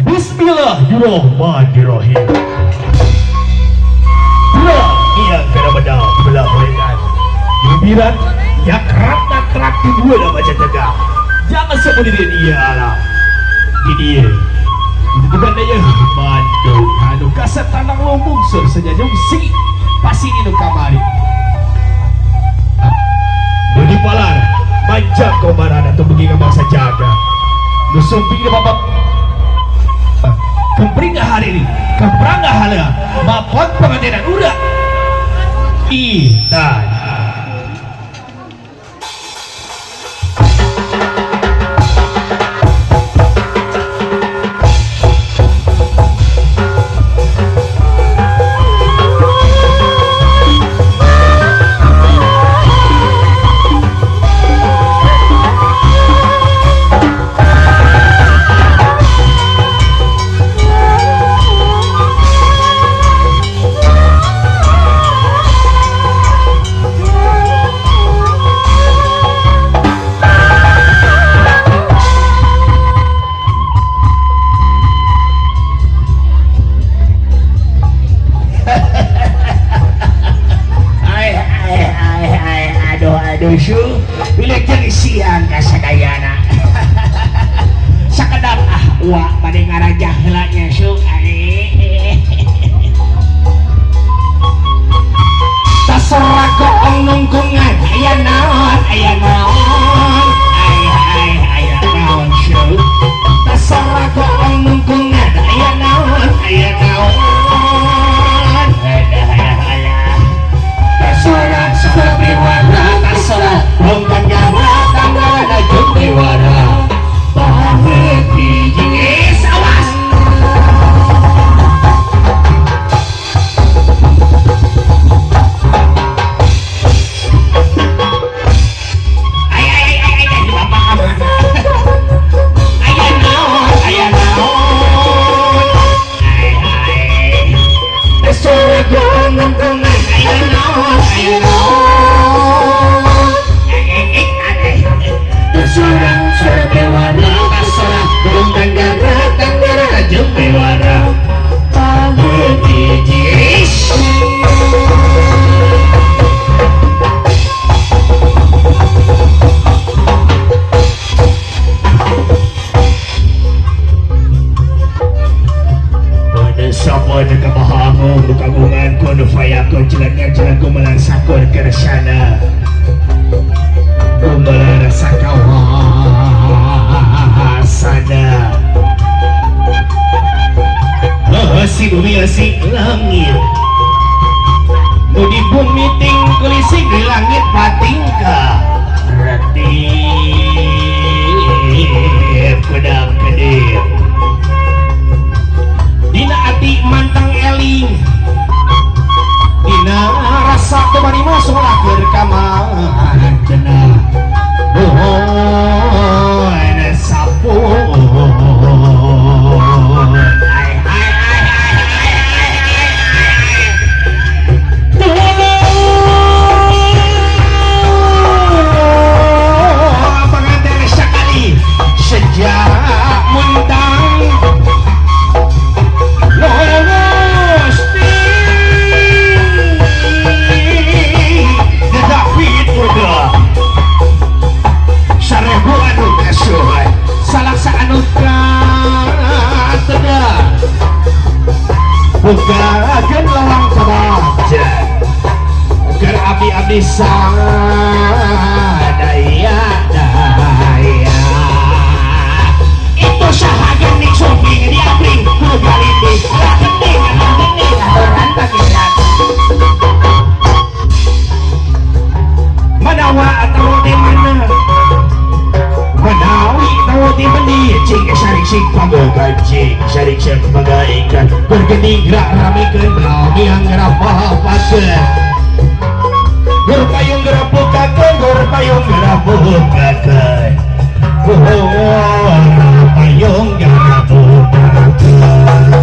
Bismillahirrahmanirrahim. Belah yang kena bedah belah berikan. Jubiran yang kerak di dua nama tegak. Jangan semudian ia alam. Ini bukan daya Bandung anu kasar tanang lombong sur senyanyong si pasti ini kamari. Budi palar manjang komaran atau begini bangsa jaga. Nusumping ke bapak kempring hari ini kemprang hala mapot pengantinan udah itan. Aduh, bila jadi siang kasadayana. Sakedap wak pada ngarajah helanya su. Terserah goong nungkungan aya naon su. Terserah goong nungkungan aya naon terserah seperti warna terserah bukan nyara tangga jumlah warna bahaya bijis awas terserah goong nungkungan terserah seperti warna terserah bukan nyara jumlah warna bahaya bijis. Sapa dekat mahango kagungan ko no faya ko jalan ko melansakur ke sana ko merasa sana si bumi si langit mau di bumi tingkulisi di langit patingka ratip kedap kedip dina ati mantang eling dina rasa kemari masuk lahir kamar kena ada sapu pengantin sekali sejak mundang bukan lawang kebaca agar abdi-abdi sadaya itu sahaja nih sumping diabring kembali di gening aturan bagian manawa atau di mana menawi tahu di mana cing sing pamoga cing syarik sing pagaikan bergening gerak ramekeun nabi yang ngerapapakeun berpayung gerapukakeun berpayung gerapukakeun berpayung gerapukakeun.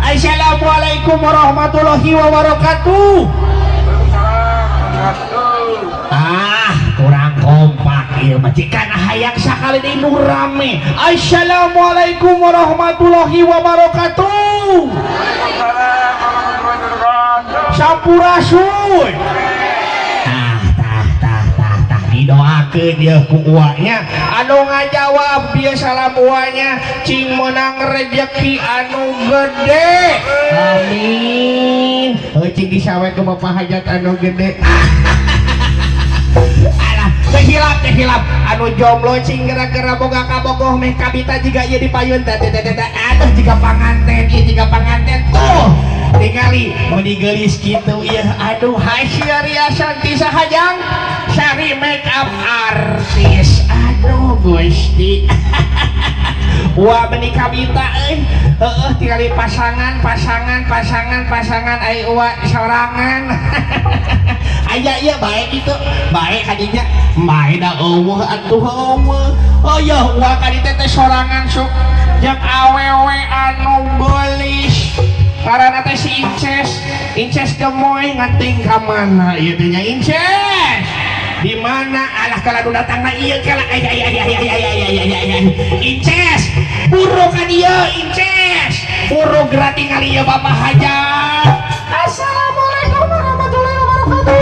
Assalamualaikum warahmatullahi wabarakatuh. Kurang kompak ieu majikan hayang sakali deui nu rame. Assalamualaikum warahmatullahi wabarakatuh. Sampurasun. Didoakeun dia ku uanya anu ngajawab dia salam uanya cing menang rezeki anu gede. Amin. Cing disawe ke bapak hajat anu gede. Alah, teh hilap anu jomblo cing gara-gara boga kabogoh meh kabita jiga ieu dipayun aduh jiga panganten tuh ningali mau digelis kitu ieu aduh hasil riasan ti sahajang sari make up artis aduh Gusti. Wah menikah kabita tinggali pasangan ai uwa sorangan. Aya iya baik itu baik kadinya baik da eueuh atuh eueuh. Oh ya uwa kadi teh sorangan sok jeung awewe anu geulis karana teh si Inces gemoy ngating ka mana ieu teh nya Inces di mana alah kalau nu datangna ieu kala Inces buru ka dieu Inces buru geura tingali ieu bapak hajat. Assalamualaikum warahmatullahi wabarakatuh.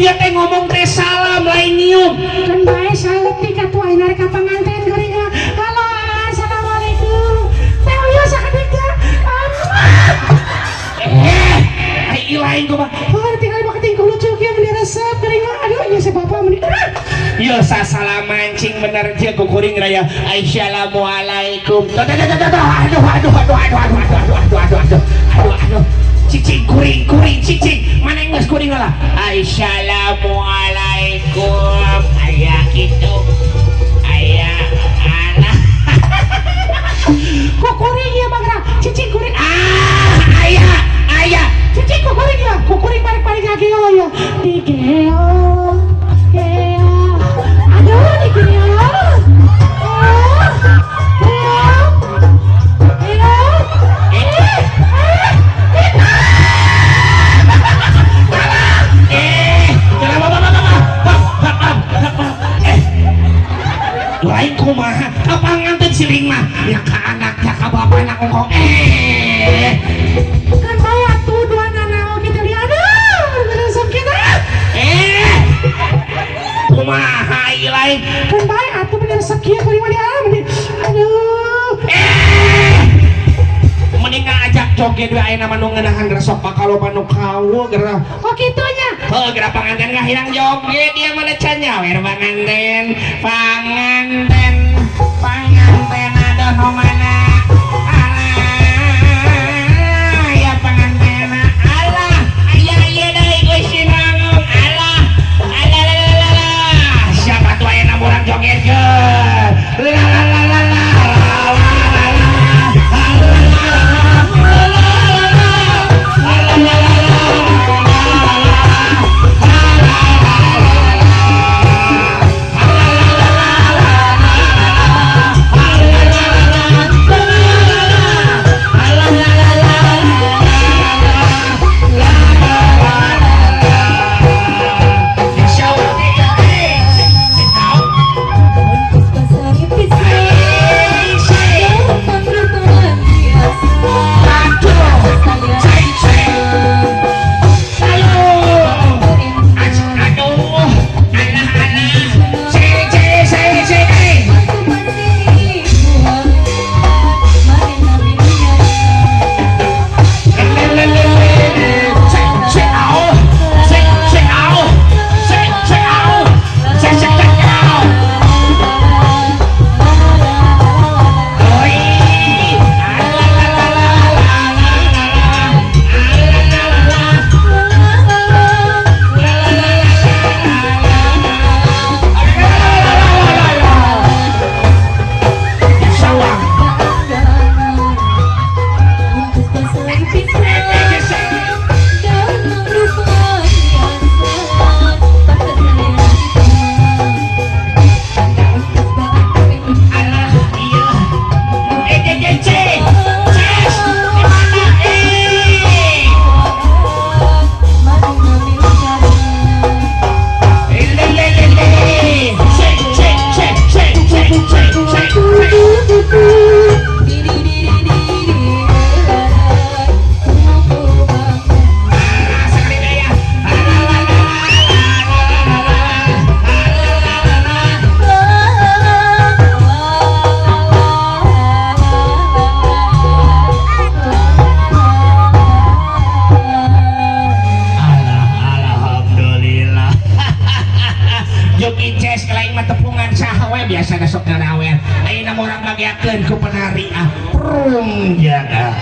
Dia teh ngomong teh salam lain nyium kan bae saleutik atuh ayeuna rek ka panganten geuring. Halo assalamualaikum teh ieu sakadega ai lain ku mah tinggal baketing ku lucu kieu beli resep geuring. Aduh ieu si bapak meni ieu sasalaman cing bener je ku kuring raya assalamualaikum. Aduh cicing kuring cicing mana yang kuring lah. Assalamualaikum ayah gitu ayah anak kok kuring ya bang cicing kuring ayah cicing kok kuring ya kok kuring balik lagi ya di geo aduh di geo lain kumaha kapanganten siling mah ya ka anak ya ka bapak na ngongkong kan bae atuh dua nanaon kitu lihat beresep kita kumaha ieu lain kan bae atuh bener sakieu kuring mah di alam aduh mending ngajak joget we ayeuna mah nu ngeunahan resok pakaloba nu kawu geura oh kitu nya geura panganten ngahilang joget dia mah can nyawer panganten ada nu mana alah ya panganten alah aya ieu deui Gusti Mangun alah Juk Inces lain mah tepungan saha we biasa sok ngarawer. Ayeuna mah urang bagiakeun ku penari ah. Prung jaga.